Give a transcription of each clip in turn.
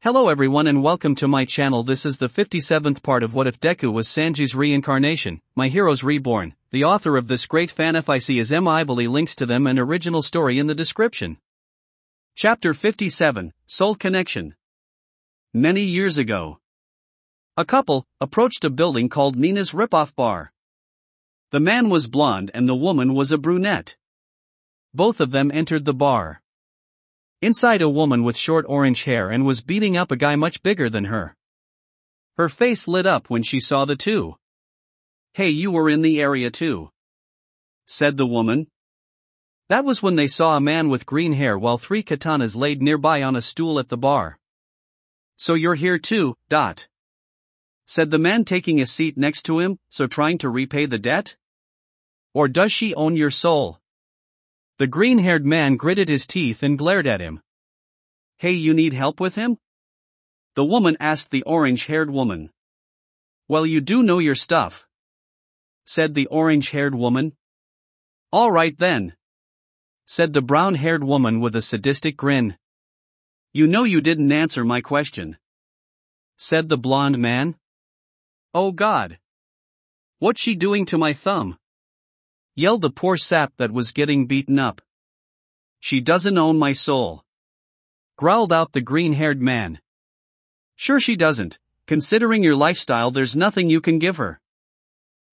Hello everyone and welcome to my channel. This is the 57th part of What If Deku Was Sanji's Reincarnation, My Heroes Reborn. The author of this great fanfic is Ivally. Links to them and original story in the description. Chapter 57, Soul Connection. Many years ago, a couple approached a building called Nina's Ripoff Bar. The man was blonde and the woman was a brunette. Both of them entered the bar. Inside, a woman with short orange hair and was beating up a guy much bigger than her. Her face lit up when she saw the two. "Hey, you were in the area too," said the woman. That was when they saw a man with green hair while 3 katanas laid nearby on a stool at the bar. "So you're here too, said the man, taking a seat next to him. "So trying to repay the debt? Or does she own your soul?" The green-haired man gritted his teeth and glared at him. "Hey, you need help with him?" the woman asked the orange-haired woman. "Well, you do know your stuff," said the orange-haired woman. "All right then," said the brown-haired woman with a sadistic grin. "You know you didn't answer my question," said the blonde man. "Oh God! What's she doing to my thumb?" yelled the poor sap that was getting beaten up. "She doesn't own my soul," growled out the green-haired man. "Sure she doesn't. Considering your lifestyle, there's nothing you can give her,"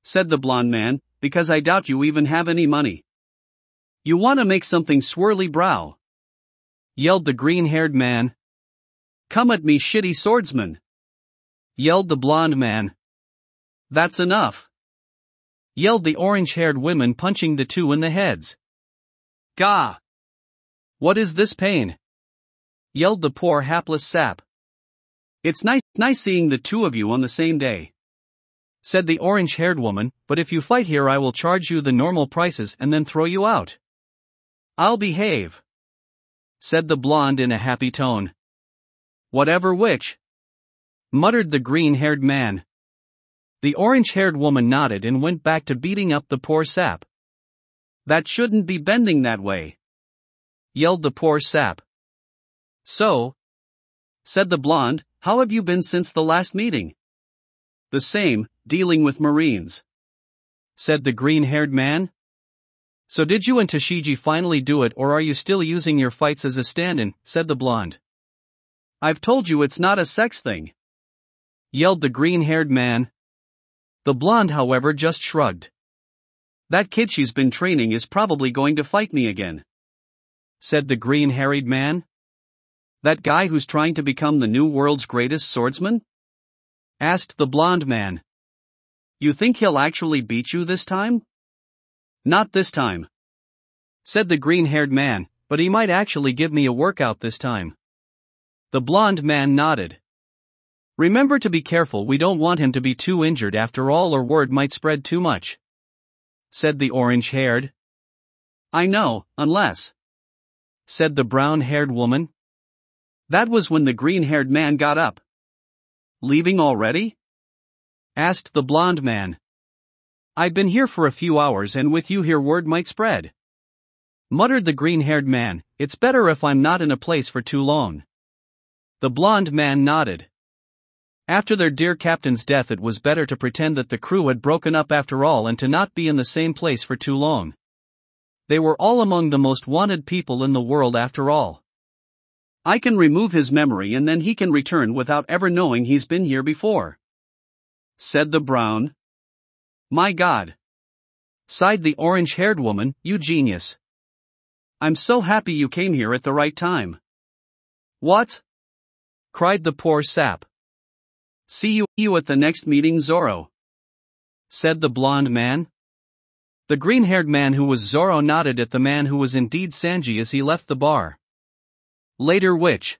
said the blonde man, "because I doubt you even have any money." "You want to make something, swirly brow?" yelled the green-haired man. "Come at me, shitty swordsman," yelled the blonde man. "That's enough," yelled the orange-haired woman, punching the two in the heads. "Gah! What is this pain?" yelled the poor hapless sap. "It's nice seeing the two of you on the same day," said the orange-haired woman, "but if you fight here I will charge you the normal prices and then throw you out." "I'll behave," said the blonde in a happy tone. "Whatever which," muttered the green-haired man. The orange-haired woman nodded and went back to beating up the poor sap. "That shouldn't be bending that way," yelled the poor sap. "So," said the blonde, "how have you been since the last meeting?" "The same, dealing with Marines," said the green-haired man. "So did you and Tashigi finally do it, or are you still using your fights as a stand-in?" said the blonde. "I've told you it's not a sex thing," yelled the green-haired man. The blonde, however, just shrugged. "That kid she's been training is probably going to fight me again," said the green-haired man. "That guy who's trying to become the new world's greatest swordsman?" asked the blonde man. "You think he'll actually beat you this time?" "Not this time," said the green-haired man, "but he might actually give me a workout this time." The blonde man nodded. "Remember to be careful, we don't want him to be too injured after all, or word might spread too much," said the orange-haired. "I know, unless," said the brown-haired woman. That was when the green-haired man got up. "Leaving already?" asked the blonde man. "I've been here for a few hours and with you here word might spread," muttered the green-haired man. "It's better if I'm not in a place for too long." The blonde man nodded. After their dear captain's death, it was better to pretend that the crew had broken up after all and to not be in the same place for too long. They were all among the most wanted people in the world after all. "I can remove his memory and then he can return without ever knowing he's been here before," said the brown. "My God," sighed the orange-haired woman, "you genius. I'm so happy you came here at the right time." "What?" cried the poor sap. "See you at the next meeting, Zoro," said the blonde man. The green-haired man who was Zoro nodded at the man who was indeed Sanji as he left the bar. "Later witch,"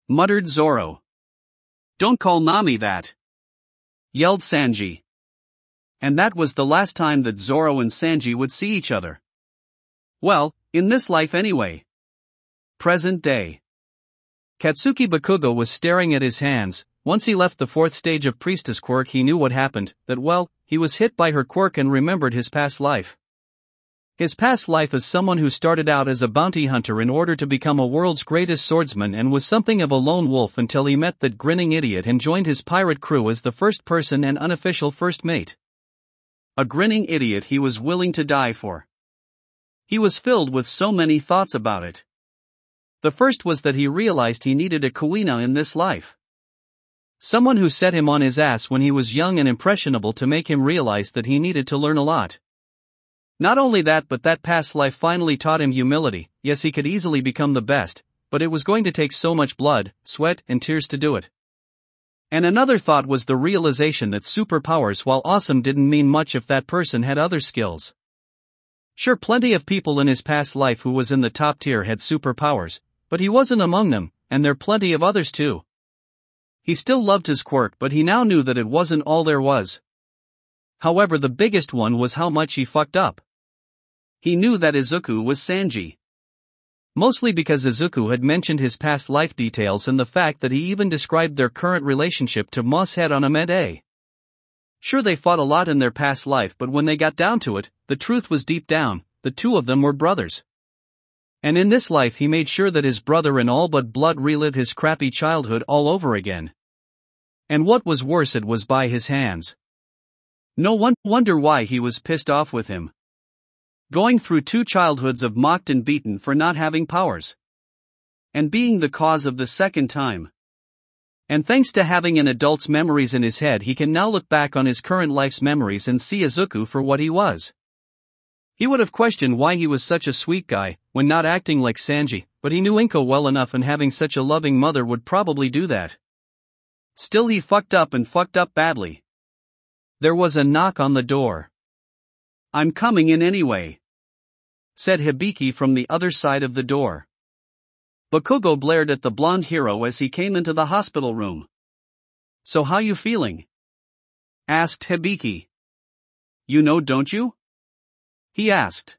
muttered Zoro. "Don't call Nami that," yelled Sanji. And that was the last time that Zoro and Sanji would see each other. Well, in this life anyway. Present day. Katsuki Bakugo was staring at his hands. Once he left the 4th stage of Priestess Quirk, he knew what happened, that well, he was hit by her quirk and remembered his past life. His past life as someone who started out as a bounty hunter in order to become a world's greatest swordsman and was something of a lone wolf until he met that grinning idiot and joined his pirate crew as the first person and unofficial first mate. A grinning idiot he was willing to die for. He was filled with so many thoughts about it. The first was that he realized he needed a Kuina in this life. Someone who set him on his ass when he was young and impressionable to make him realize that he needed to learn a lot. Not only that, but that past life finally taught him humility. Yes, he could easily become the best, but it was going to take so much blood, sweat, and tears to do it. And another thought was the realization that superpowers, while awesome, didn't mean much if that person had other skills. Sure, plenty of people in his past life who was in the top tier had superpowers, but he wasn't among them, and there are plenty of others too. He still loved his quirk, but he now knew that it wasn't all there was. However, the biggest one was how much he fucked up. He knew that Izuku was Sanji. Mostly because Izuku had mentioned his past life details and the fact that he even described their current relationship to Mosshead on Amede. Sure, they fought a lot in their past life, but when they got down to it, the truth was deep down, the two of them were brothers. And in this life he made sure that his brother in all but blood relive his crappy childhood all over again. And what was worse, it was by his hands. No wonder why he was pissed off with him. Going through 2 childhoods of mocked and beaten for not having powers. And being the cause of the second time. And thanks to having an adult's memories in his head, he can now look back on his current life's memories and see Izuku for what he was. He would have questioned why he was such a sweet guy, when not acting like Sanji, but he knew Inko well enough, and having such a loving mother would probably do that. Still, he fucked up and fucked up badly. There was a knock on the door. "I'm coming in anyway," said Hibiki from the other side of the door. Bakugo blared at the blonde hero as he came into the hospital room. "So how you feeling?" asked Hibiki. "You know, don't you?" he asked.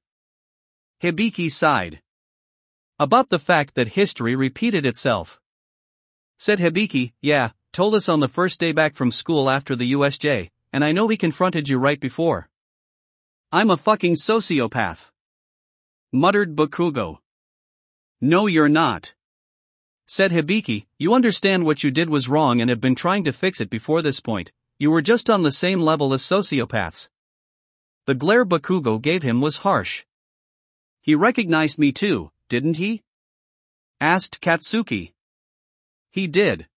Hibiki sighed. "About the fact that history repeated itself," said Hibiki. "Yeah, told us on the first day back from school after the USJ, and I know he confronted you right before." "I'm a fucking sociopath," muttered Bakugo. "No, you're not," said Hibiki. "You understand what you did was wrong and have been trying to fix it before this point. You were just on the same level as sociopaths." The glare Bakugo gave him was harsh. "He recognized me too, didn't he?" asked Katsuki. "He did,"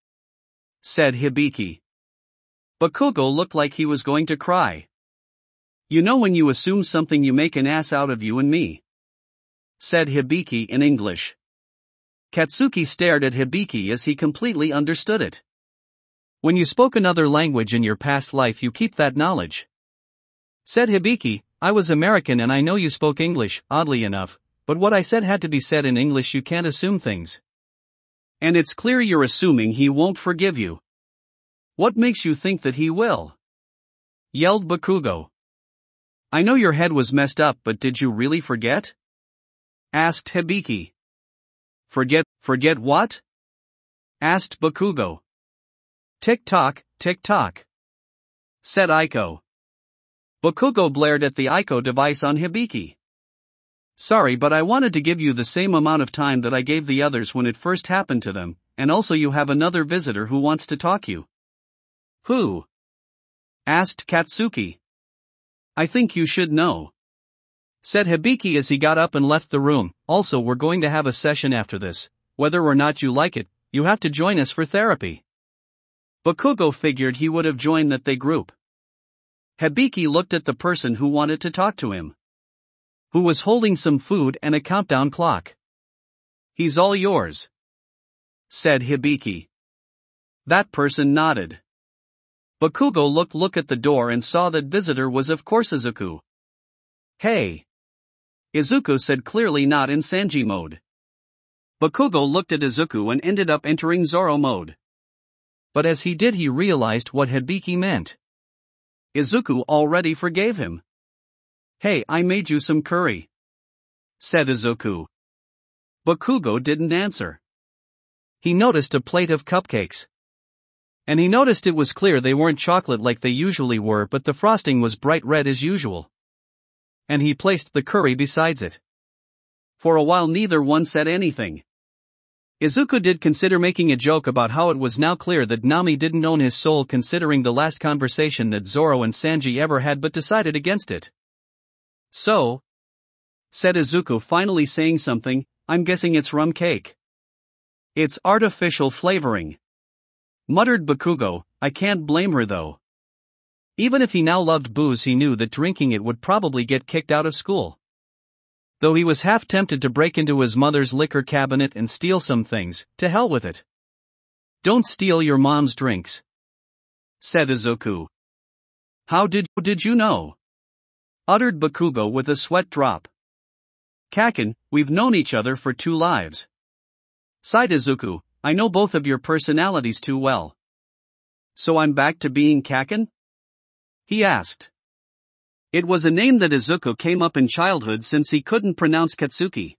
said Hibiki. Bakugo looked like he was going to cry. "You know, when you assume something, you make an ass out of you and me," said Hibiki in English. Katsuki stared at Hibiki as he completely understood it. "When you spoke another language in your past life, you keep that knowledge," said Hibiki. "I was American and I know you spoke English, oddly enough, but what I said had to be said in English. You can't assume things. And it's clear you're assuming he won't forgive you." "What makes you think that he will?" yelled Bakugo. "I know your head was messed up, but did you really forget?" asked Hibiki. Forget what?" asked Bakugo. "Tick-tock, tick-tock," said Aiko. Bakugo blared at the Aiko device on Hibiki. "Sorry, but I wanted to give you the same amount of time that I gave the others when it first happened to them, and also you have another visitor who wants to talk you." "Who?" asked Katsuki. "I think you should know," said Hibiki as he got up and left the room. "Also, we're going to have a session after this. Whether or not you like it, you have to join us for therapy." Bakugo figured he would have joined that they group. Hibiki looked at the person who wanted to talk to him, who was holding some food and a countdown clock. "He's all yours," said Hibiki. That person nodded. Bakugo looked at the door and saw that visitor was of course Izuku. "Hey," Izuku said, clearly not in Sanji mode. Bakugo looked at Izuku and ended up entering Zoro mode. But as he did, he realized what Hibiki meant. Izuku already forgave him. "Hey, I made you some curry," said Izuku. Bakugo didn't answer. He noticed a plate of cupcakes. And he noticed it was clear they weren't chocolate like they usually were, but the frosting was bright red as usual. And he placed the curry besides it. For a while neither one said anything. Izuku did consider making a joke about how it was now clear that Nami didn't own his soul, considering the last conversation that Zoro and Sanji ever had, but decided against it. "So," said Izuku, finally saying something, "I'm guessing it's rum cake." "It's artificial flavoring," muttered Bakugo. "I can't blame her though. Even if he now loved booze, he knew that drinking it would probably get kicked out of school. Though he was half tempted to break into his mother's liquor cabinet and steal some things. To hell with it. "Don't steal your mom's drinks," said Izuku. How did you know?" uttered Bakugo with a sweat drop. "Kaken, we've known each other for 2 lives," sighed Izuku. "I know both of your personalities too well." "So I'm back to being Kaken?" he asked. It was a name that Izuku came up in childhood since he couldn't pronounce Katsuki.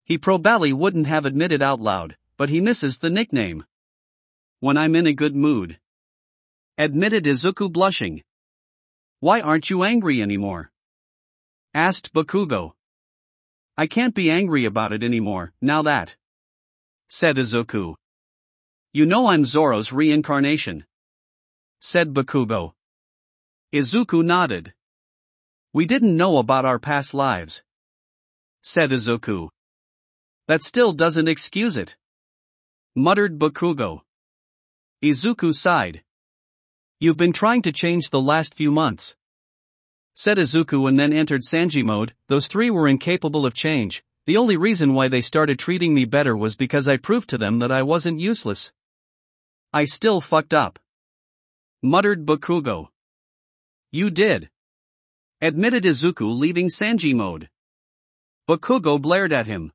He probably wouldn't have admitted out loud, but he misses the nickname. "When I'm in a good mood," admitted Izuku, blushing. "Why aren't you angry anymore?" asked Bakugo. "I can't be angry about it anymore, now that," said Izuku. "You know I'm Zoro's reincarnation," said Bakugo. Izuku nodded. "We didn't know about our past lives," said Izuku. "That still doesn't excuse it," muttered Bakugo. Izuku sighed. "You've been trying to change the last few months," said Izuku, and then entered Sanji mode. "Those 3 were incapable of change. The only reason why they started treating me better was because I proved to them that I wasn't useless." "I still fucked up," muttered Bakugo. "You did," admitted Izuku, leaving Sanji mode. Bakugo blared at him.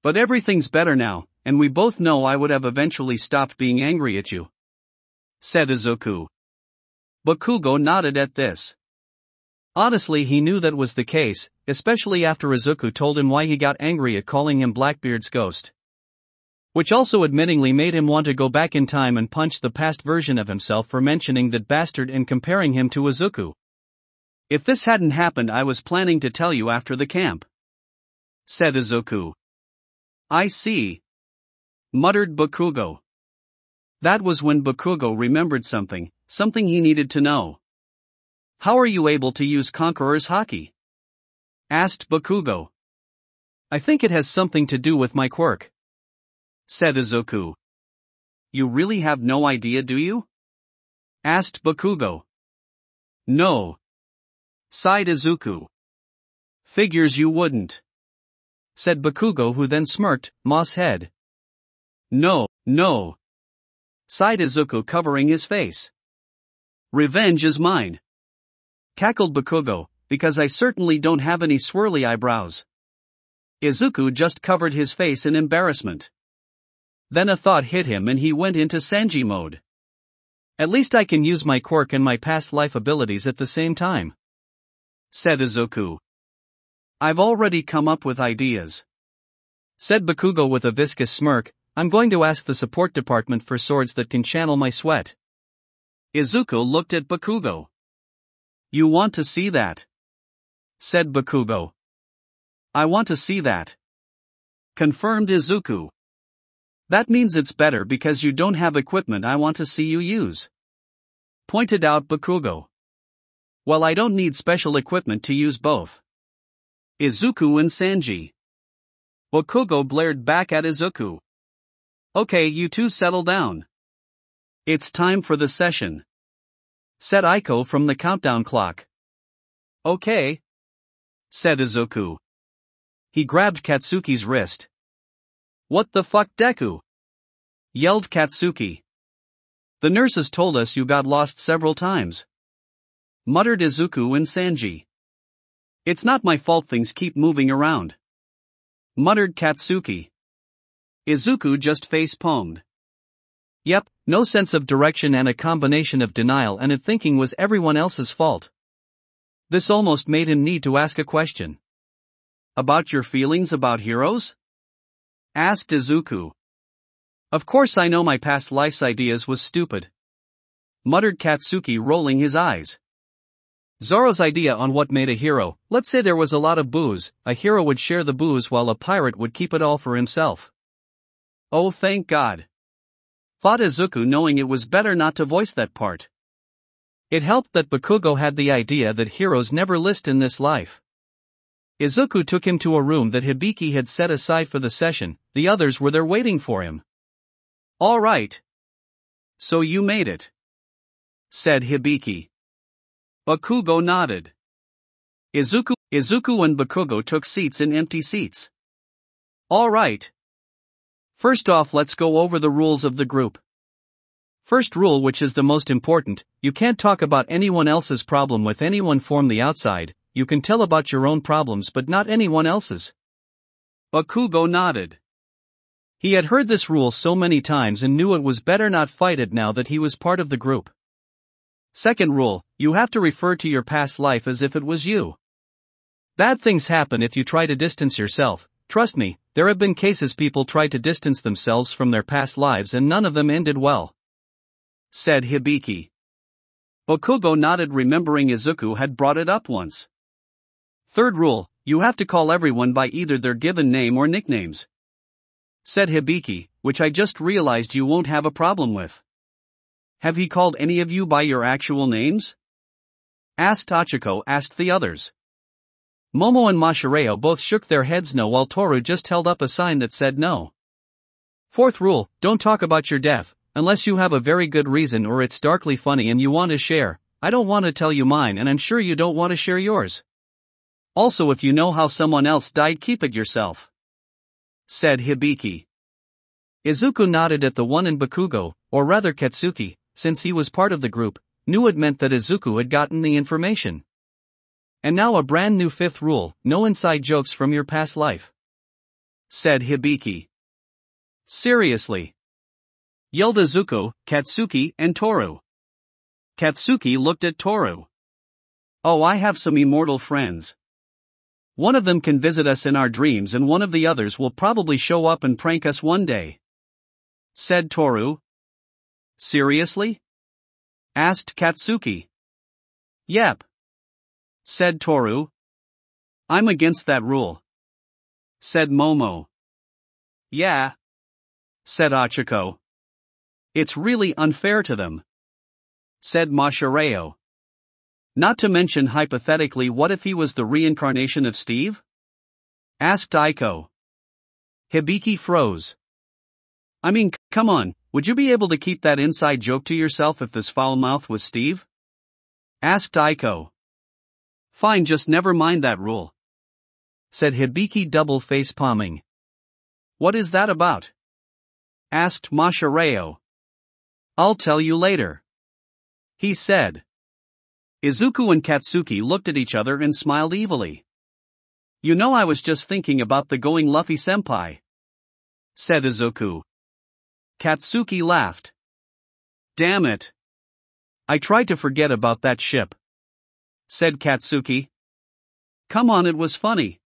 "But everything's better now, and we both know I would have eventually stopped being angry at you," said Izuku. Bakugo nodded at this. Honestly, he knew that was the case, especially after Izuku told him why he got angry at calling him Blackbeard's ghost. Which also admittingly made him want to go back in time and punch the past version of himself for mentioning that bastard and comparing him to Izuku. "If this hadn't happened, I was planning to tell you after the camp," said Izuku. "I see," muttered Bakugo. That was when Bakugo remembered something he needed to know. "How are you able to use Conqueror's Haki?" asked Bakugo. "I think it has something to do with my quirk," said Izuku. "You really have no idea, do you?" asked Bakugo. "No," sighed Izuku. "Figures you wouldn't," said Bakugo, who then smirked, moss head. No, sighed Izuku, covering his face. "Revenge is mine," cackled Bakugo, "because I certainly don't have any swirly eyebrows." Izuku just covered his face in embarrassment. Then a thought hit him and he went into Sanji mode. "At least I can use my quirk and my past life abilities at the same time," said Izuku. "I've already come up with ideas," said Bakugo with a viscous smirk. "I'm going to ask the support department for swords that can channel my sweat." Izuku looked at Bakugo. "You want to see that?" said Bakugo. "I want to see that," confirmed Izuku. "That means it's better because you don't have equipment I want to see you use," pointed out Bakugo. "Well, I don't need special equipment to use both." Izuku and Sanji. Bakugo blared back at Izuku. "Okay, you two settle down. It's time for the session," said Aiko from the countdown clock. "Okay," said Izuku. He grabbed Katsuki's wrist. "What the fuck, Deku?" yelled Katsuki. "The nurses told us you got lost several times," muttered Izuku and Sanji. "It's not my fault things keep moving around," muttered Katsuki. Izuku just face-palmed. Yep, no sense of direction and a combination of denial and thinking was everyone else's fault. This almost made him need to ask a question. "About your feelings about heroes?" asked Izuku. "Of course I know my past life's ideas was stupid," muttered Katsuki, rolling his eyes. Zoro's idea on what made a hero. Let's say there was a lot of booze, a hero would share the booze while a pirate would keep it all for himself. Oh, thank God, thought Izuku, knowing it was better not to voice that part. It helped that Bakugo had the idea that heroes never list in this life. Izuku took him to a room that Hibiki had set aside for the session. The others were there waiting for him. All right. So you made it, said Hibiki. Bakugo nodded. Izuku and Bakugo took seats in empty seats. All right. First off, let's go over the rules of the group. First rule, which is the most important, you can't talk about anyone else's problem with anyone from the outside. You can tell about your own problems but not anyone else's. Bakugo nodded. He had heard this rule so many times and knew it was better not fight it now that he was part of the group. Second rule, you have to refer to your past life as if it was you. Bad things happen if you try to distance yourself. Trust me, there have been cases people tried to distance themselves from their past lives and none of them ended well, said Hibiki. Bakugo nodded, remembering Izuku had brought it up once. Third rule, you have to call everyone by either their given name or nicknames, said Hibiki, which I just realized you won't have a problem with. Have he called any of you by your actual names? Asked the others. Momo and Mashireo both shook their heads no, while Toru just held up a sign that said no. Fourth rule, don't talk about your death, unless you have a very good reason or it's darkly funny and you want to share. I don't want to tell you mine and I'm sure you don't want to share yours. Also, if you know how someone else died, keep it yourself, said Hibiki. Izuku nodded at the one, in Bakugo, or rather Katsuki, since he was part of the group, knew it meant that Izuku had gotten the information. And now a brand new fifth rule, no inside jokes from your past life, said Hibiki. Seriously? Yelled Izuku, Katsuki, and Toru. Katsuki looked at Toru. Oh, I have some immortal friends. One of them can visit us in our dreams and one of the others will probably show up and prank us one day, said Toru. Seriously? Asked Katsuki. Yep, said Toru. I'm against that rule, said Momo. Yeah, said Ochako. It's really unfair to them, said Mashireo. Not to mention, hypothetically, what if he was the reincarnation of Steve? Asked Aiko. Hibiki froze. I mean, come on, would you be able to keep that inside joke to yourself if this foul mouth was Steve? Asked Aiko. Fine, just never mind that rule, said Hibiki, double face palming. What is that about? Asked Mashireo. I'll tell you later, he said. Izuku and Katsuki looked at each other and smiled evilly. You know, I was just thinking about the going Luffy-senpai, said Izuku. Katsuki laughed. Damn it. I tried to forget about that ship, said Katsuki. Come on, it was funny,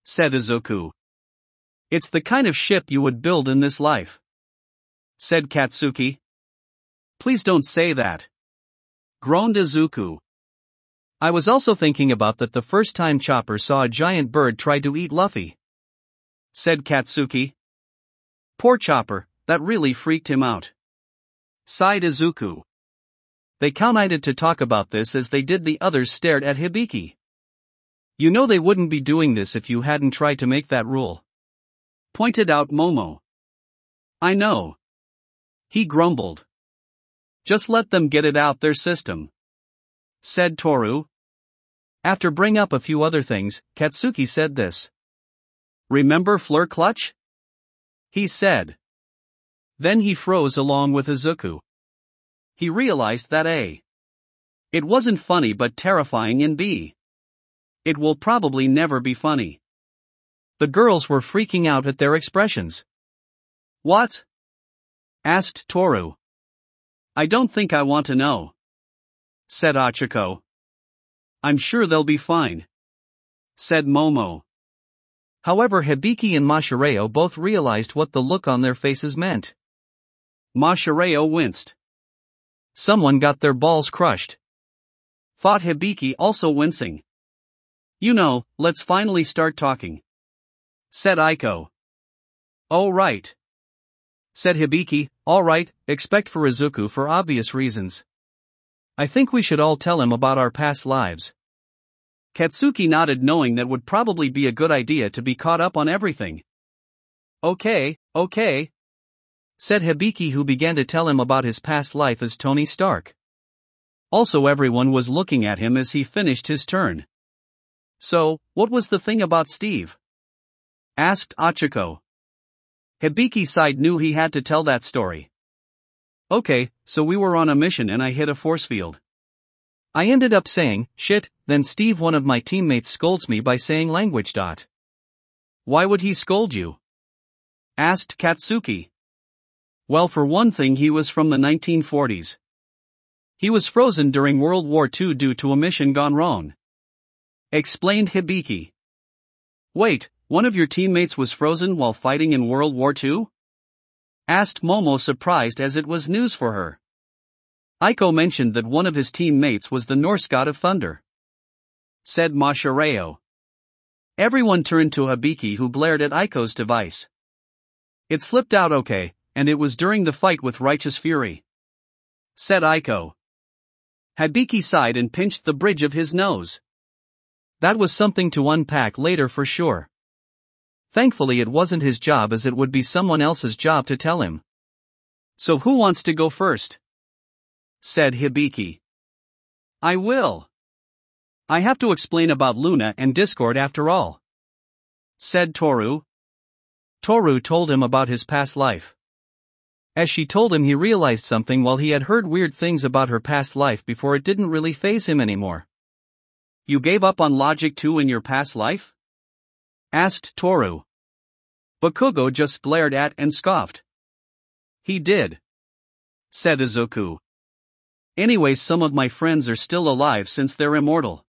said Izuku. It's the kind of ship you would build in this life, said Katsuki. Please don't say that, groaned Izuku. I was also thinking about that the first time Chopper saw a giant bird try to eat Luffy, said Katsuki. Poor Chopper, that really freaked him out, sighed Izuku. They counted to talk about this as they did. The others stared at Hibiki. You know they wouldn't be doing this if you hadn't tried to make that rule, pointed out Momo. I know, he grumbled. Just let them get it out their system, said Toru. After bringing up a few other things, Katsuki said this. Remember Fleur Clutch? He said. Then he froze along with Izuku. He realized that A. It wasn't funny but terrifying, and B. It will probably never be funny. The girls were freaking out at their expressions. What? Asked Toru. I don't think I want to know, said Ochako. I'm sure they'll be fine, said Momo. However, Hibiki and Mashireo both realized what the look on their faces meant. Mashireo winced. Someone got their balls crushed. thought Hibiki, also wincing. You know, let's finally start talking, said Aiko. Oh right, said Hibiki. All right, expect for Izuku for obvious reasons. I think we should all tell him about our past lives. Katsuki nodded, knowing that would probably be a good idea to be caught up on everything. Okay, said Hibiki, who began to tell him about his past life as Tony Stark. Also, everyone was looking at him as he finished his turn. So, what was the thing about Steve? Asked Achiko. Hibiki sighed, knew he had to tell that story. Okay, so we were on a mission and I hit a force field. I ended up saying, shit, then Steve, one of my teammates, scolds me by saying language. Why would he scold you? Asked Katsuki. Well, for one thing, he was from the 1940s. He was frozen during World War II due to a mission gone wrong, explained Hibiki. Wait, one of your teammates was frozen while fighting in World War II? Asked Momo, surprised as it was news for her. Aiko mentioned that one of his teammates was the Norse god of thunder, said Mashireo. Everyone turned to Hibiki, who glared at Aiko's device. It slipped out okay, and it was during the fight with Righteous Fury, said Aiko. Hibiki sighed and pinched the bridge of his nose. That was something to unpack later for sure. Thankfully, it wasn't his job, as it would be someone else's job to tell him. So who wants to go first? Said Hibiki. I will. I have to explain about Luna and Discord after all, said Toru. Toru told him about his past life. As she told him, he realized something. While he had heard weird things about her past life before, it didn't really faze him anymore. You gave up on logic too in your past life? Asked Toru. Bakugo just glared at and scoffed. He did, said Izuku. Anyways, some of my friends are still alive since they're immortal.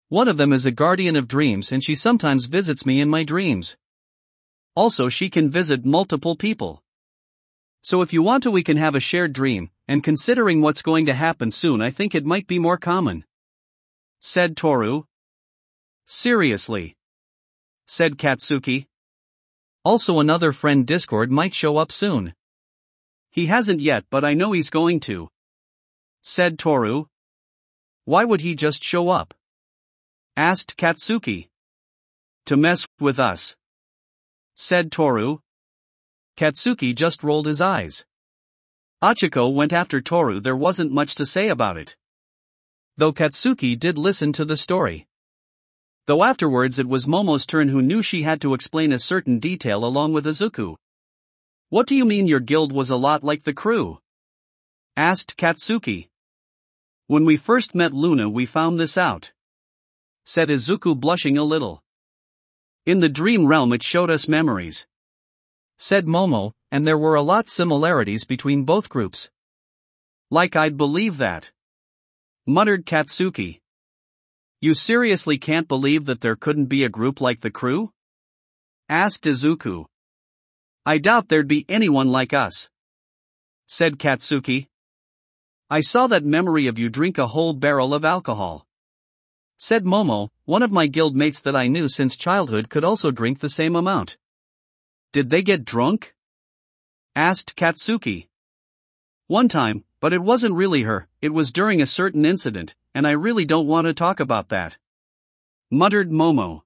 One of them is a guardian of dreams and she sometimes visits me in my dreams. Also, she can visit multiple people. So if you want to, we can have a shared dream, and considering what's going to happen soon, I think it might be more common, said Toru. Seriously, said Katsuki. Also, another friend Discord might show up soon. He hasn't yet, but I know he's going to, said Toru. Why would he just show up? Asked Katsuki. To mess with us, said Toru. Katsuki just rolled his eyes. Achiko went after Toru. There wasn't much to say about it, though Katsuki did listen to the story. Though afterwards it was Momo's turn, who knew she had to explain a certain detail along with Izuku. What do you mean your guild was a lot like the crew? Asked Katsuki. When we first met Luna we found this out, said Izuku, blushing a little. In the dream realm it showed us memories, said Momo, and there were a lot similarities between both groups. Like I'd believe that, muttered Katsuki. You seriously can't believe that there couldn't be a group like the crew? Asked Izuku. I doubt there'd be anyone like us, said Katsuki. I saw that memory of you drink a whole barrel of alcohol, said Momo. One of my guild mates that I knew since childhood could also drink the same amount. Did they get drunk? Asked Katsuki. One time, but it wasn't really her, it was during a certain incident, and I really don't want to talk about that, muttered Momo.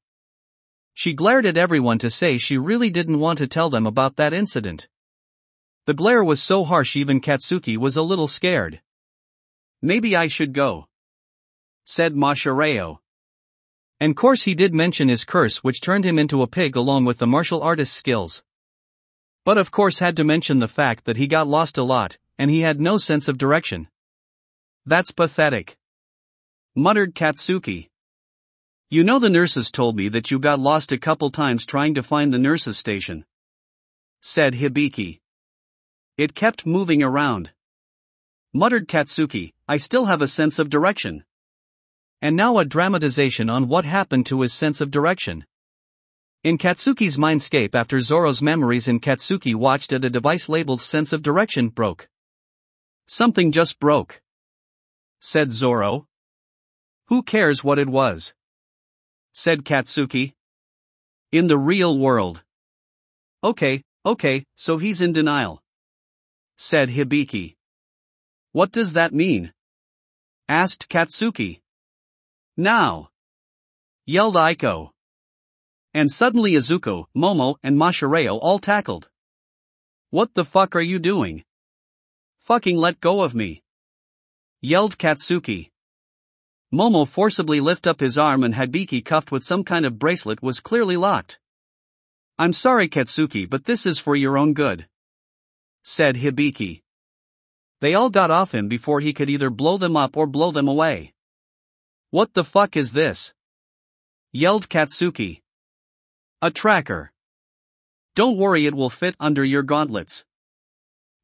She glared at everyone to say she really didn't want to tell them about that incident. The glare was so harsh even Katsuki was a little scared. Maybe I should go, said Mashireo. And course he did mention his curse, which turned him into a pig along with the martial artist's skills. But of course had to mention the fact that he got lost a lot, and he had no sense of direction. That's pathetic, muttered Katsuki. You know, the nurses told me that you got lost a couple times trying to find the nurses' station, said Hibiki. It kept moving around, muttered Katsuki. I still have a sense of direction. And now a dramatization on what happened to his sense of direction. In Katsuki's mindscape, after Zoro's memories and Katsuki watched at a device labeled sense of direction broke. Something just broke, said Zoro. Who cares what it was? Said Katsuki. In the real world. Okay, so he's in denial. Said Hibiki. What does that mean? Asked Katsuki. Now! Yelled Aiko. And suddenly Izuku, Momo, and Mashireo all tackled. What the fuck are you doing? Fucking let go of me! Yelled Katsuki. Momo forcibly lifted up his arm and Hibiki, cuffed with some kind of bracelet, was clearly locked. I'm sorry Katsuki, but this is for your own good. Said Hibiki. They all got off him before he could either blow them up or blow them away. What the fuck is this? Yelled Katsuki. A tracker. Don't worry, it will fit under your gauntlets.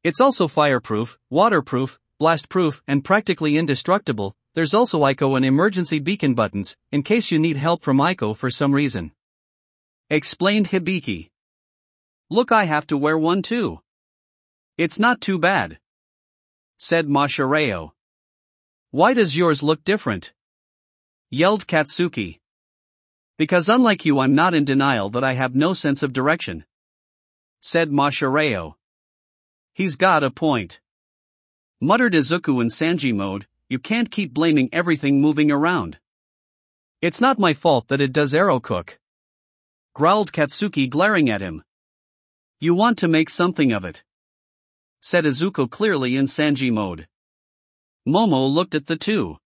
It's also fireproof, waterproof, blastproof, and practically indestructible. There's also Aiko and emergency beacon buttons, in case you need help from Aiko for some reason. Explained Hibiki. Look, I have to wear one too. It's not too bad. Said Mashireo. Why does yours look different? Yelled Katsuki. Because unlike you, I'm not in denial that I have no sense of direction. Said Mashireo. He's got a point. Muttered Izuku in Sanji mode, you can't keep blaming everything moving around. It's not my fault that it does arrow cook. Growled Katsuki, glaring at him. You want to make something of it. Said Izuku, clearly in Sanji mode. Momo looked at the two.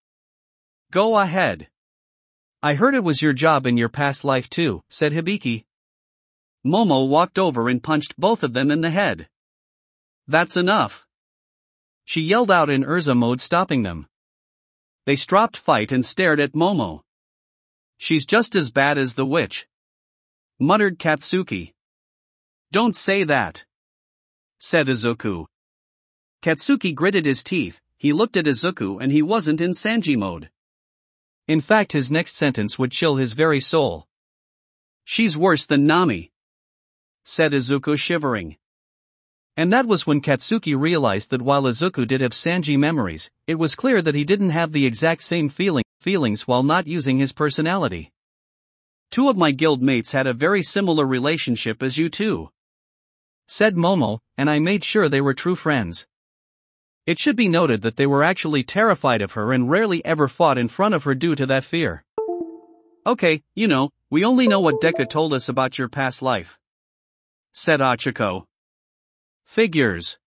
Go ahead. I heard it was your job in your past life too, said Hibiki. Momo walked over and punched both of them in the head. That's enough. She yelled out in Urza mode, stopping them. They stopped fight and stared at Momo. She's just as bad as the witch. Muttered Katsuki. Don't say that. Said Izuku. Katsuki gritted his teeth. He looked at Izuku and he wasn't in Sanji mode. In fact, his next sentence would chill his very soul. She's worse than Nami. Said Izuku, shivering. And that was when Katsuki realized that while Izuku did have Sanji memories, it was clear that he didn't have the exact same feelings while not using his personality. Two of my guild mates had a very similar relationship as you two. Said Momo, and I made sure they were true friends. It should be noted that they were actually terrified of her and rarely ever fought in front of her due to that fear. Okay, we only know what Deku told us about your past life. Said Achiko. Figures.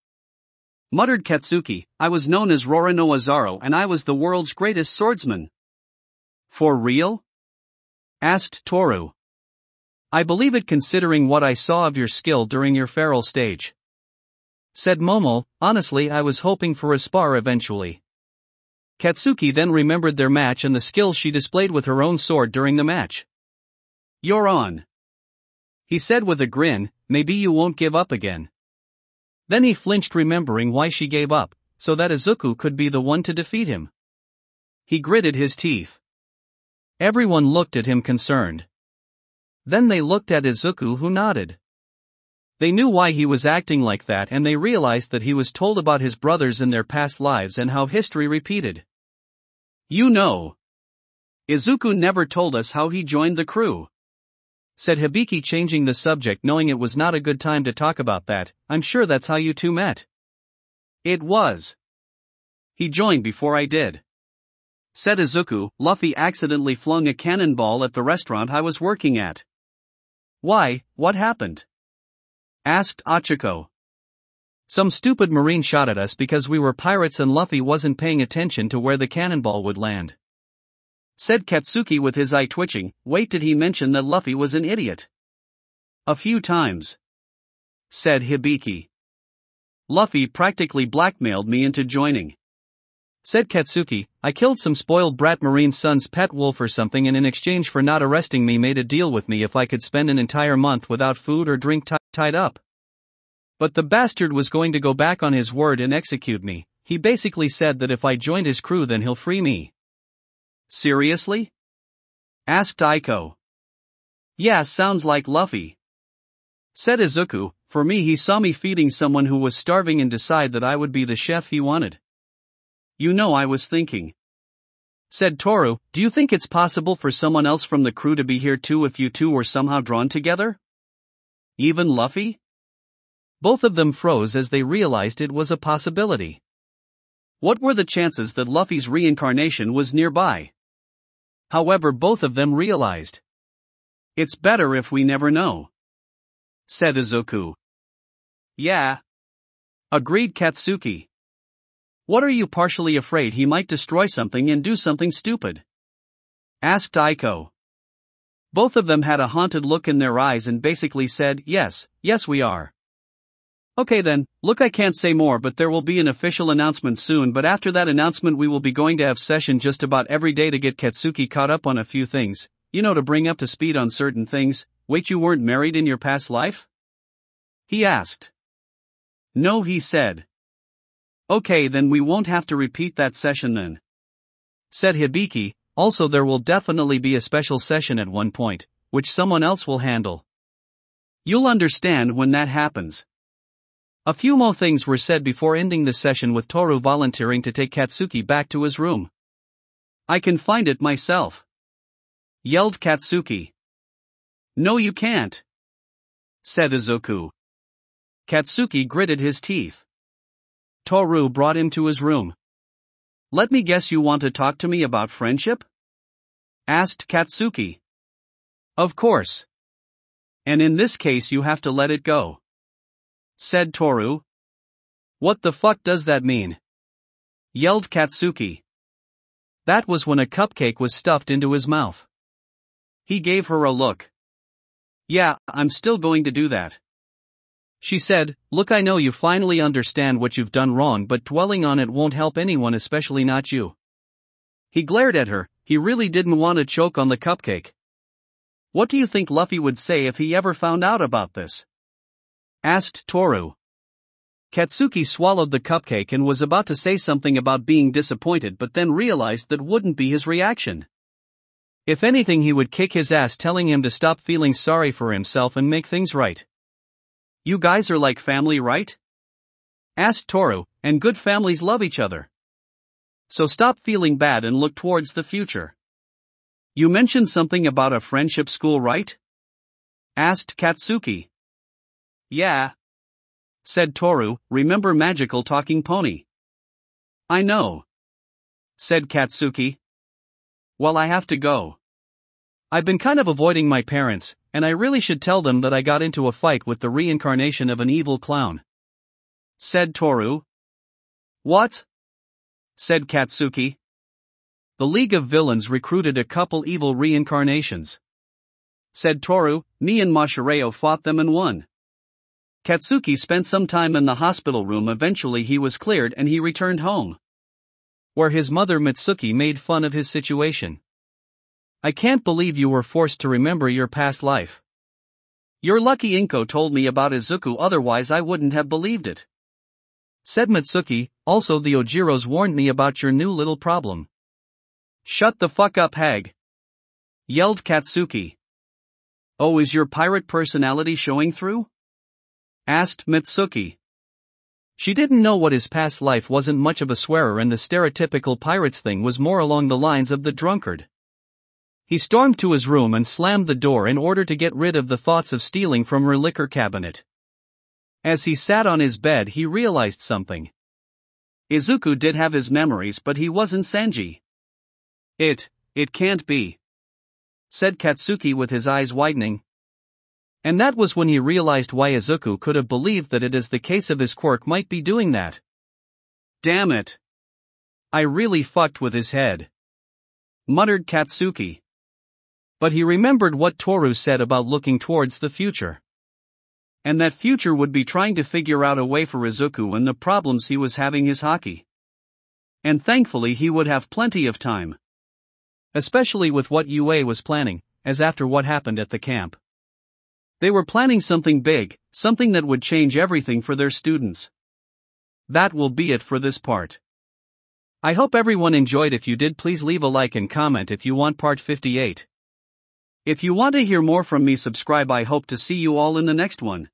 Muttered Katsuki, I was known as Rora no Azaro and I was the world's greatest swordsman. For real? Asked Toru. I believe it, considering what I saw of your skill during your feral stage. Said Momo, honestly I was hoping for a spar eventually. Katsuki then remembered their match and the skills she displayed with her own sword during the match. You're on. He said with a grin, maybe you won't give up again. Then he flinched, remembering why she gave up, so that Izuku could be the one to defeat him. He gritted his teeth. Everyone looked at him concerned. Then they looked at Izuku, who nodded. They knew why he was acting like that, and they realized that he was told about his brothers in their past lives and how history repeated. Izuku never told us how he joined the crew. Said Hibiki, changing the subject, knowing it was not a good time to talk about that. I'm sure that's how you two met. It was. He joined before I did. Said Izuku. Luffy accidentally flung a cannonball at the restaurant I was working at. Why, what happened? Asked Achiko. Some stupid marine shot at us because we were pirates and Luffy wasn't paying attention to where the cannonball would land. Said Katsuki with his eye twitching. Wait, did he mention that Luffy was an idiot? A few times. Said Hibiki. Luffy practically blackmailed me into joining. Said Katsuki. I killed some spoiled brat marine son's pet wolf or something, and in exchange for not arresting me made a deal with me if I could spend an entire month without food or drink tied up. But the bastard was going to go back on his word and execute me. He basically said that if I joined his crew then he'll free me. Seriously? Asked Aiko. Yeah, sounds like Luffy. Said Izuku. For me, he saw me feeding someone who was starving and decided that I would be the chef he wanted. I was thinking. Said Toru, do you think it's possible for someone else from the crew to be here too if you two were somehow drawn together? Even Luffy? Both of them froze as they realized it was a possibility. What were the chances that Luffy's reincarnation was nearby? However, both of them realized. It's better if we never know, said Izuku. Yeah, agreed Katsuki. What are you partially afraid he might destroy something and do something stupid? Asked Aiko. Both of them had a haunted look in their eyes and basically said, yes we are. Okay then, look, I can't say more, but there will be an official announcement soon, but after that announcement we will be going to have session just about every day to get Katsuki caught up on a few things, to bring up to speed on certain things. Wait, you weren't married in your past life? He asked. No, he said. Okay, then we won't have to repeat that session then, said Hibiki. Also, there will definitely be a special session at one point, which someone else will handle. You'll understand when that happens. A few more things were said before ending the session with Toru volunteering to take Katsuki back to his room. I can find it myself, yelled Katsuki. No, you can't, said Izuku. Katsuki gritted his teeth. Toru brought him to his room. Let me guess, you want to talk to me about friendship? Asked Katsuki. Of course. And in this case you have to let it go, said Toru. What the fuck does that mean? Yelled Katsuki. That was when a cupcake was stuffed into his mouth. He gave her a look. Yeah, I'm still going to do that. She said, look, I know you finally understand what you've done wrong, but dwelling on it won't help anyone, especially not you. He glared at her. He really didn't want to choke on the cupcake. What do you think Luffy would say if he ever found out about this? Asked Toru. Katsuki swallowed the cupcake and was about to say something about being disappointed, but then realized that wouldn't be his reaction. If anything, he would kick his ass, telling him to stop feeling sorry for himself and make things right. You guys are like family, right? Asked Toru, and good families love each other. So stop feeling bad and look towards the future. You mentioned something about a friendship school, right? Asked Katsuki. Yeah, said Toru. Remember Magical Talking Pony? I know, said Katsuki. Well, I have to go. I've been kind of avoiding my parents, and I really should tell them that I got into a fight with the reincarnation of an evil clown, said Toru. What? Said Katsuki. The League of Villains recruited a couple evil reincarnations, said Toru. Me and Mashireo fought them and won. Katsuki spent some time in the hospital room. Eventually he was cleared and he returned home, where his mother Mitsuki made fun of his situation. I can't believe you were forced to remember your past life. You're lucky Inko told me about Izuku, otherwise I wouldn't have believed it, said Mitsuki. Also, the Ojiros warned me about your new little problem. Shut the fuck up, hag, yelled Katsuki. Oh, is your pirate personality showing through? Asked Mitsuki. She didn't know what his past life wasn't much of a swearer, and the stereotypical pirates thing was more along the lines of the drunkard. He stormed to his room and slammed the door in order to get rid of the thoughts of stealing from her liquor cabinet. As he sat on his bed, he realized something. Izuku did have his memories, but he wasn't Sanji. It can't be, said Katsuki with his eyes widening. And that was when he realized why Izuku could have believed that it is the case of his quirk might be doing that. Damn it. I really fucked with his head, muttered Katsuki. But he remembered what Toru said about looking towards the future. And that future would be trying to figure out a way for Izuku and the problems he was having his haki. And thankfully he would have plenty of time. Especially with what UA was planning, as after what happened at the camp. They were planning something big, something that would change everything for their students. That will be it for this part. I hope everyone enjoyed. If you did, please leave a like and comment if you want part 58. If you want to hear more from me, subscribe. I hope to see you all in the next one.